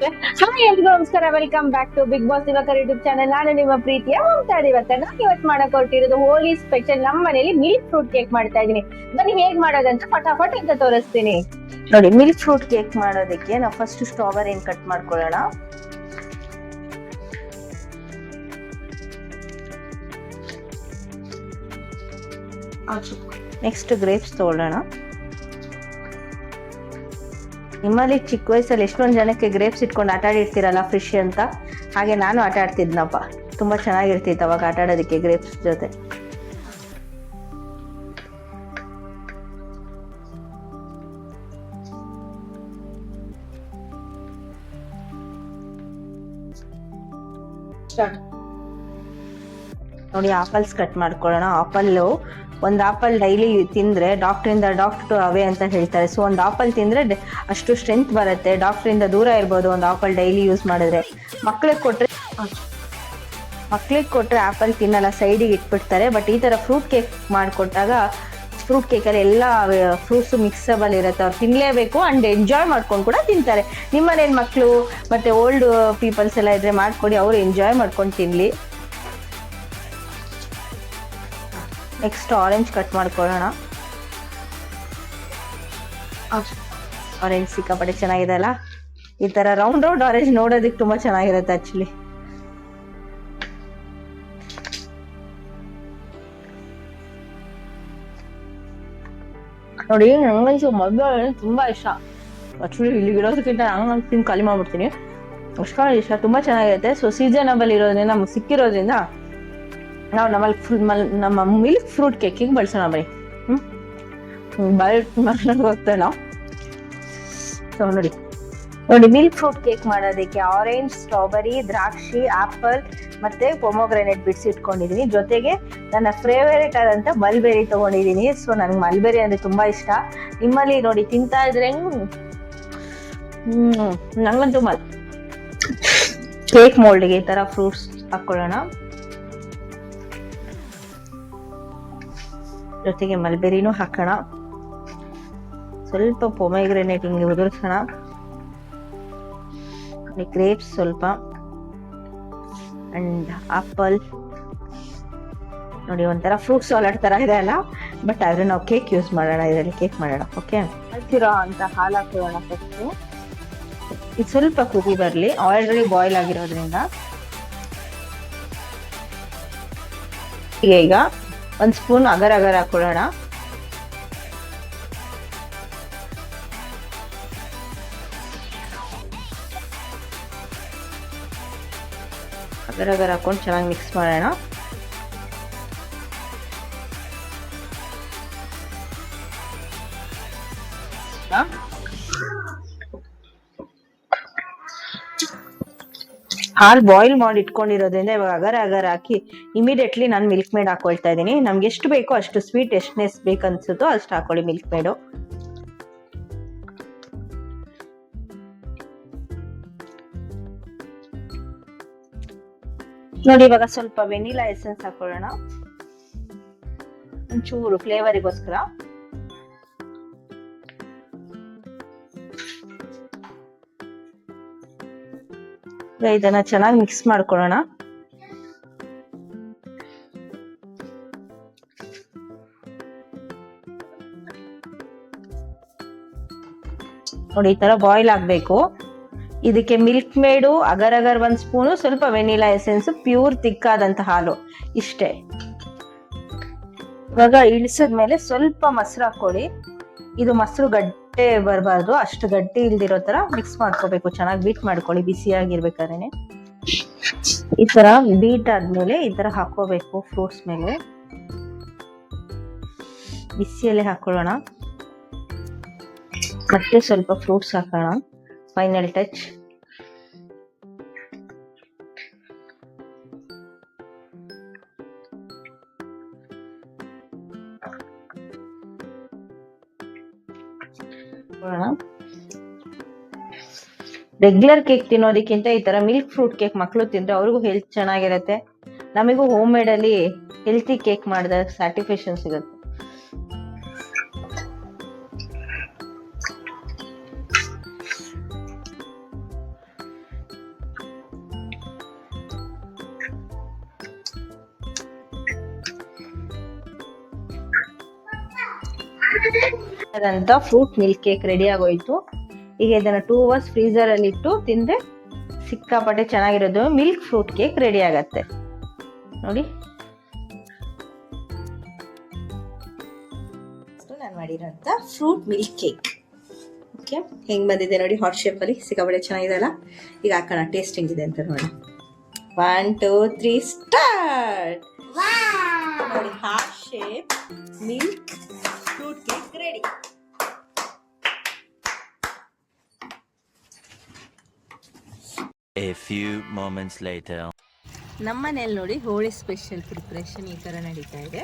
Hi ಎಲ್ರಿಗೂ ನಮಸ್ಕಾರ, welcome back to Bigg Boss Diwakar YouTube channel. ನಾನು ನಿಮ್ಮ ಪ್ರೀತಿಯ ಮಮತಾ ದಿವಾಕರ್. ನಾನು ಇವತ್ತು ಮಾಡಕ್ ಹೊರಟಿರೋದು ಹೋಲಿ ಸ್ಪೆಷಲ್. ನಮ್ಮ ಮನೇಲಿ ಮಿಲ್ಕ್ ಫ್ರೂಟ್ ಕೇಕ್ ಮಾಡ್ತಾ ಇದೀನಿ. ಬನ್ನಿ ಹೇಗ್ ಮಾಡೋದಂತ ಫಟಾಫಟ್ ಅಂತ ತೋರಿಸ್ತೀನಿ. ನೋಡಿ, ಮಿಲ್ಕ್ ಫ್ರೂಟ್ ಕೇಕ್ ಮಾಡೋದಕ್ಕೆ ನಾವು ಫಸ್ಟ್ ಸ್ಟ್ರಾಬೆರಿ ಕಟ್ ಮಾಡ್ಕೊಳ್ಳೋಣ. ನೆಕ್ಸ್ಟ್ ಗ್ರೇಪ್ಸ್ ತಗೊಳ್ಳೋಣ. ನಿಮ್ಮಲ್ಲಿ ಚಿಕ್ಕ ವಯಸ್ಸಲ್ಲಿ ಎಷ್ಟೊಂದು ಜನಕ್ಕೆ ಗ್ರೇಪ್ಸ್ ಇಟ್ಕೊಂಡು ಆಟ ಆಡಿರ್ತೀರಲ್ಲ ಫ್ರಿಶ್ ಅಂತ, ಹಾಗೆ ನಾನು ಆಟ ಆಡ್ತಿದ್ನಪ್ಪ. ತುಂಬಾ ಚೆನ್ನಾಗಿರ್ತಿತ್ತು ಅವಾಗ ಆಟ ಆಡೋದಕ್ಕೆ ಗ್ರೇಪ್ಸ್ ಜೊತೆ. ನೋಡಿ, ಆಪಲ್ಸ್ ಕಟ್ ಮಾಡ್ಕೊಳ್ಳೋಣ. ಒಂದು ಆಪಲ್ ಡೈಲಿ ತಿಂದ್ರೆ ಡಾಕ್ಟರ್ ಅವೇ ಅಂತ ಹೇಳ್ತಾರೆ. ಸೊ ಒಂದು ಆಪಲ್ ತಿಂದ್ರೆ ಅಷ್ಟು ಸ್ಟ್ರೆಂತ್ ಬರುತ್ತೆ. ಡಾಕ್ಟರಿಂದ ದೂರ ಇರ್ಬೋದು ಒಂದು ಆಪಲ್ ಡೈಲಿ ಯೂಸ್ ಮಾಡಿದ್ರೆ. ಮಕ್ಳಿಗೆ ಕೊಟ್ರೆ ಆಪಲ್ ತಿನ್ನಲ್ಲ, ಸೈಡಿಗೆ ಇಟ್ಬಿಡ್ತಾರೆ. ಬಟ್ ಈ ತರ ಫ್ರೂಟ್ ಕೇಕ್ ಮಾಡಿಕೊಟ್ಟಾಗ ಫ್ರೂಟ್ ಕೇಕಲ್ಲಿ ಎಲ್ಲ ಫ್ರೂಟ್ಸ್ ಮಿಕ್ಸಬಲ್ ಇರುತ್ತೆ. ಅವ್ರು ತಿನ್ನಲೇಬೇಕು ಅಂಡ್ ಎಂಜಾಯ್ ಮಾಡ್ಕೊಂಡು ಕೂಡ ತಿಂತಾರೆ. ನಿಮ್ಮನೇಲಿ ಮಕ್ಕಳು ಮತ್ತೆ ಓಲ್ಡ್ ಪೀಪಲ್ಸ್ ಎಲ್ಲ ಇದ್ರೆ ಮಾಡ್ಕೊಡಿ, ಅವರು ಎಂಜಾಯ್ ಮಾಡ್ಕೊಂಡು ತಿನ್ಲಿ. ನೆಕ್ಸ್ಟ್ ಆರೆಂಜ್ ಕಟ್ ಮಾಡ್ಕೊಳ್ಳೋಣ. ಆರೆಂಜ್ ಸಿಕ್ಕಾಪಟ್ಟೆ ಚೆನ್ನಾಗಿದೆ ಅಲ್ಲ. ಈ ತರ ರೌಂಡ್ ಆರೆಂಜ್ ನೋಡೋದಕ್ಕೆ ತುಂಬಾ ಚೆನ್ನಾಗಿರುತ್ತೆ ಆಕ್ಚುಲಿ. ನೋಡಿ, ನಂಗಂತೂ ಮೊದಲು ತುಂಬಾ ಇಷ್ಟ. ಆಕ್ಚುಲಿ ಇಲ್ಲಿಗಿರೋದಕ್ಕಿಂತ ನಂಗೆ ತಿಂದು ಖಾಲಿ ಮಾಡ್ಬಿಡ್ತೀನಿ, ಅಷ್ಟೊಂದು ಇಷ್ಟ. ತುಂಬಾ ಚೆನ್ನಾಗಿರುತ್ತೆ. ಸೊ ಸೀಸನಬಲ್ ಇರೋದ್ರಿಂದ, ನಮ್ಗೆ ಸಿಕ್ಕಿರೋದ್ರಿಂದ ನಾವು ನಮ್ಮ ಮಿಲ್ಕ್ ಫ್ರೂಟ್ ಕೇಕಿಗೆ ಬಳಸೋಣ. ಬರೀ ಹೋಗ್ತೇವೆ ನಾವು. ಸೊ ನೋಡಿ, ಮಿಲ್ಕ್ ಫ್ರೂಟ್ ಕೇಕ್ ಮಾಡೋದಕ್ಕೆ ಆರೆಂಜ್, ಸ್ಟ್ರಾಬೆರಿ, ದ್ರಾಕ್ಷಿ, ಆಪಲ್ ಮತ್ತೆ ಪೊಮೊಗ್ರೆನೇಟ್ ಬಿಡಿಸಿ ಇಟ್ಕೊಂಡಿದೀನಿ. ಜೊತೆಗೆ ನನ್ನ ಫೇವರೇಟ್ ಆದಂತ ಮಲ್ಬೆರಿ ತಗೊಂಡಿದೀನಿ. ಸೊ ನನಗೆ ಮಲ್ಬೆರಿ ಅಂದ್ರೆ ತುಂಬಾ ಇಷ್ಟ. ನಿಮ್ಮಲ್ಲಿ ನೋಡಿ ತಿಂತಾ ಇದ್ರೆ ನಂಗಂತೂ ಕೇಕ್ ಮೋಲ್ಡ್ಗೆ ಈ ತರ ಫ್ರೂಟ್ಸ್ ಹಾಕೊಳ್ಳೋಣ. ಜೊತೆಗೆ ಮಲ್ಬೆರಿನೂ ಹಾಕೋಣ. ಸ್ವಲ್ಪ ಪೊಮೊಗ್ರೆನೇಟ್ ಹಿಂಗೆ ಉದುರಿಸೋಣ. ಗ್ರೇಪ್ಸ್ ಸ್ವಲ್ಪ ಅಂಡ್ ಆಪಲ್. ನೋಡಿ, ಒಂಥರ ಫ್ರೂಟ್ ಸಾಲಡ್ ತರ ಇದೆ ಅಲ್ಲ, ಬಟ್ ಆದ್ರೆ ನಾವು ಕೇಕ್ ಯೂಸ್ ಮಾಡೋಣ, ಇದರಲ್ಲಿ ಕೇಕ್ ಮಾಡೋಣ. ಓಕೆ, ಹಾಕಿರೋ ಅಂತ ಹಾಲು ಹಾಕೋಣ ಫಸ್ಟ್. ಇದು ಸ್ವಲ್ಪ ಕುದಿ ಬರ್ಲಿ, ಆಲ್ರೆಡಿ ಬಾಯ್ಲ್ ಆಗಿರೋದ್ರಿಂದ. ಈಗ ಒಂದ್ ಸ್ಪೂನ್ ಅಗರ್ ಹಾಕೊಳ್ಳೋಣ. ಅಗರ್ ಹಾಕೊಂಡು ಚೆನ್ನಾಗಿ ಮಿಕ್ಸ್ ಮಾಡೋಣ. ಹಾಲು ಬಾಯ್ಲ್ ಮಾಡಿ ಇಟ್ಕೊಂಡಿರೋದ್ರಿಂದ ಇವಾಗ ಅಗರ್ ಹಾಕಿ ಇಮಿಡಿಯೇಟ್ಲಿ ನಾನು ಮಿಲ್ಕ್ ಮೇಡ್ ಹಾಕೊಳ್ತಾ ಇದ್ದೀನಿ. ನಮ್ಗೆ ಎಷ್ಟು ಬೇಕೋ ಅಷ್ಟು ಸ್ವೀಟ್ ಎಷ್ಟನೆಸ್ ಬೇಕನ್ಸುತ್ತೋ ಅಷ್ಟು ಹಾಕೊಳ್ಳಿ ಮಿಲ್ಕ್ ಮೇಡು. ನೋಡಿ, ಇವಾಗ ಸ್ವಲ್ಪ ವೆನಿಲಾ ಎಸೆನ್ಸ್ ಹಾಕೊಳ್ಳೋಣ, ಒಂಚೂರು ಫ್ಲೇವರಿಗೋಸ್ಕರ. ಇದನ್ನ ಚೆನ್ನಾಗಿ ಮಿಕ್ಸ್ ಮಾಡ್ಕೊಳ್ಳೋಣ. ನೋಡಿ, ಈ ತರ ಬಾಯ್ಲ್ ಆಗ್ಬೇಕು. ಇದಕ್ಕೆ ಮಿಲ್ಕ್ ಮೇಡು, ಅಗರ್ ಒಂದ್ ಸ್ಪೂನು, ಸ್ವಲ್ಪ ವೆನಿಲಾ ಎಸೆನ್ಸ್, ಪ್ಯೂರ್ ತಿಕ್ಕಾದಂತ ಹಾಲು, ಇಷ್ಟೇ. ಇವಾಗ ಇಳಿಸಿದ್ಮೇಲೆ ಸ್ವಲ್ಪ ಮೊಸರು ಹಾಕೊಳ್ಳಿ. ಇದು ಮೊಸರು ಗಟ್ಟೆ ಬರಬಾರ್ದು, ಅಷ್ಟು ಗಟ್ಟಿ ಇಲ್ದಿರೋ ತರ ಮಿಕ್ಸ್ ಮಾಡ್ಕೋಬೇಕು. ಚೆನ್ನಾಗಿ ಬೀಟ್ ಮಾಡ್ಕೊಳ್ಳಿ ಬಿಸಿಯಾಗಿರ್ಬೇಕಾದ್ರೆ. ಈ ತರ ಬೀಟ್ ಆದ್ಮೇಲೆ ಈ ತರ ಹಾಕೋಬೇಕು ಫ್ರೂಟ್ಸ್ ಮೇಲೆ. ಬಿಸಿಯಲ್ಲೇ ಹಾಕೊಳ್ಳೋಣ. ಮತ್ತೆ ಸ್ವಲ್ಪ ಫ್ರೂಟ್ಸ್ ಹಾಕೋಣ, ಫೈನಲ್ ಟಚ್. ರೆಗ್ಯುಲರ್ ಕೇಕ್ ತಿನ್ನೋದಕ್ಕಿಂತ ಈ ತರ ಮಿಲ್ಕ್ ಫ್ರೂಟ್ ಕೇಕ್ ಮಕ್ಕಳು ತಿಂದ್ರೆ ಅವ್ರಿಗೂ ಹೆಲ್ತ್ ಚೆನ್ನಾಗಿರುತ್ತೆ. ನಮಗೂ ಹೋಮ್ ಮೇಡ್ ಅಲ್ಲಿ ಹೆಲ್ತಿ ಕೇಕ್ ಮಾಡಿದ ಸ್ಯಾಟಿಸ್ಫ್ಯಾಕ್ಷನ್ ಸಿಗುತ್ತೆ. ಅದಂತ ಫ್ರೂಟ್ ಮಿಲ್ಕ್ ಕೇಕ್ ರೆಡಿ ಆಗೋಯ್ತು. ಈಗ ಇದನ್ನ 2 ಅವರ್ಸ್ ಫ್ರೀಸರ್ ಅಲ್ಲಿ ಇಟ್ಟು ತಿಂದ್ರೆ ಸಿಕ್ಕಾಪಟ್ಟೆ ಚೆನ್ನಾಗಿರೋದು ಮಿಲ್ಕ್ ಫ್ರೂಟ್ ಕೇಕ್ ರೆಡಿ ಆಗತ್ತೆ ನೋಡಿ. ನಾನು ಮಾಡಿರೋಂಥ ಫ್ರೂಟ್ ಮಿಲ್ಕ್ ಕೇಕ್ ಓಕೆ ಹೆಂಗ್ ಬಂದಿದೆ ನೋಡಿ, ಹಾಟ್ ಶೇಪ್ ಅಲ್ಲಿ ಸಿಕ್ಕಾಪಟ್ಟೆ ಚೆನ್ನಾಗಿದೆ ಅಲ್ಲ. ಈಗ ಹಾಕೋಣ ಟೇಸ್ಟಿಂಗ್ ಇದೆ ಅಂತ ನೋಡಿ. 1 2 3 ಸ್ಟಾರ್ಟ್. ನೋಡಿ heart shape milk fruit cake ready. A few moments later. ನಮ್ಮನೇಲಿ ನೋಡಿ ಹೋಳಿ ಸ್ಪೆಷಲ್ ಪ್ರಿಪ್ರೇಷನ್ ಈ ತರ ನಡೀತಾ ಇದೆ.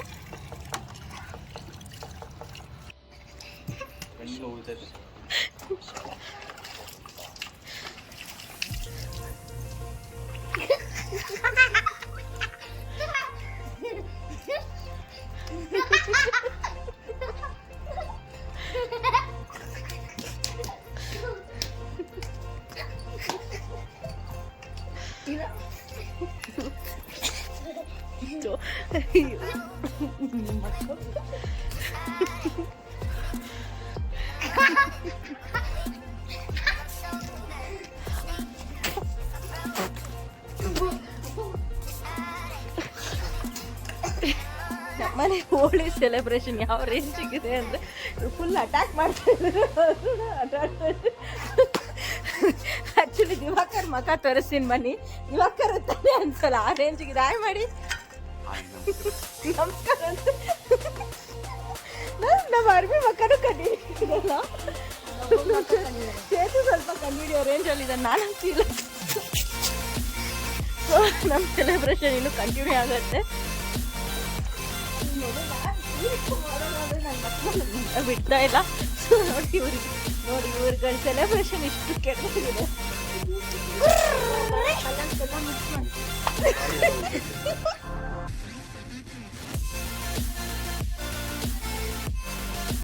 ನಮ್ಮನೆ ಹೋಳಿ ಸೆಲೆಬ್ರೇಷನ್ ಯಾವ ರೇಂಜಿಗಿದೆ ಅಂದರೆ ಫುಲ್ ಅಟ್ಯಾಕ್ ಮಾಡ್ತಿದ್ರು. ಆ್ಯಕ್ಚುಲಿ ದಿವಾಕರ್ ಮಕ ತೋರಿಸ್ತೀನಿ ಬನ್ನಿ, ದಿವಾಕರ್ ಅಂತಾನೆ ಅನ್ಸಲ್ಲ ಆ ರೇಂಜಿಗಿದೆ. ಆಯ್ ಮಾಡಿ ನಮಸ್ಕಾರ ಅಂತ ನಮ್ಮ ಅರ್ಬಿ ಮಕ್ಕಳು ಕಂಡಿಡಿಲ್ಲ, ಸೇತು ಸ್ವಲ್ಪ ಕಂಡಿಡಿಯೋ ರೇಂಜಲ್ಲಿದೆ. ನಾನಂತಿಲ್ಲ. ಸೊ ನಮ್ಮ ಸೆಲೆಬ್ರೇಷನ್ ಇನ್ನೂ ಕಂಟಿನ್ಯೂ ಆಗುತ್ತೆ. ಬಿಡ್ತಾ ಇಲ್ಲ. ಸೊ ನೋಡಿ ಇವ್ರಿಗೆ ಸೆಲೆಬ್ರೇಷನ್ ಇಷ್ಟು ಕೆಟ್ಟದಿದೆ.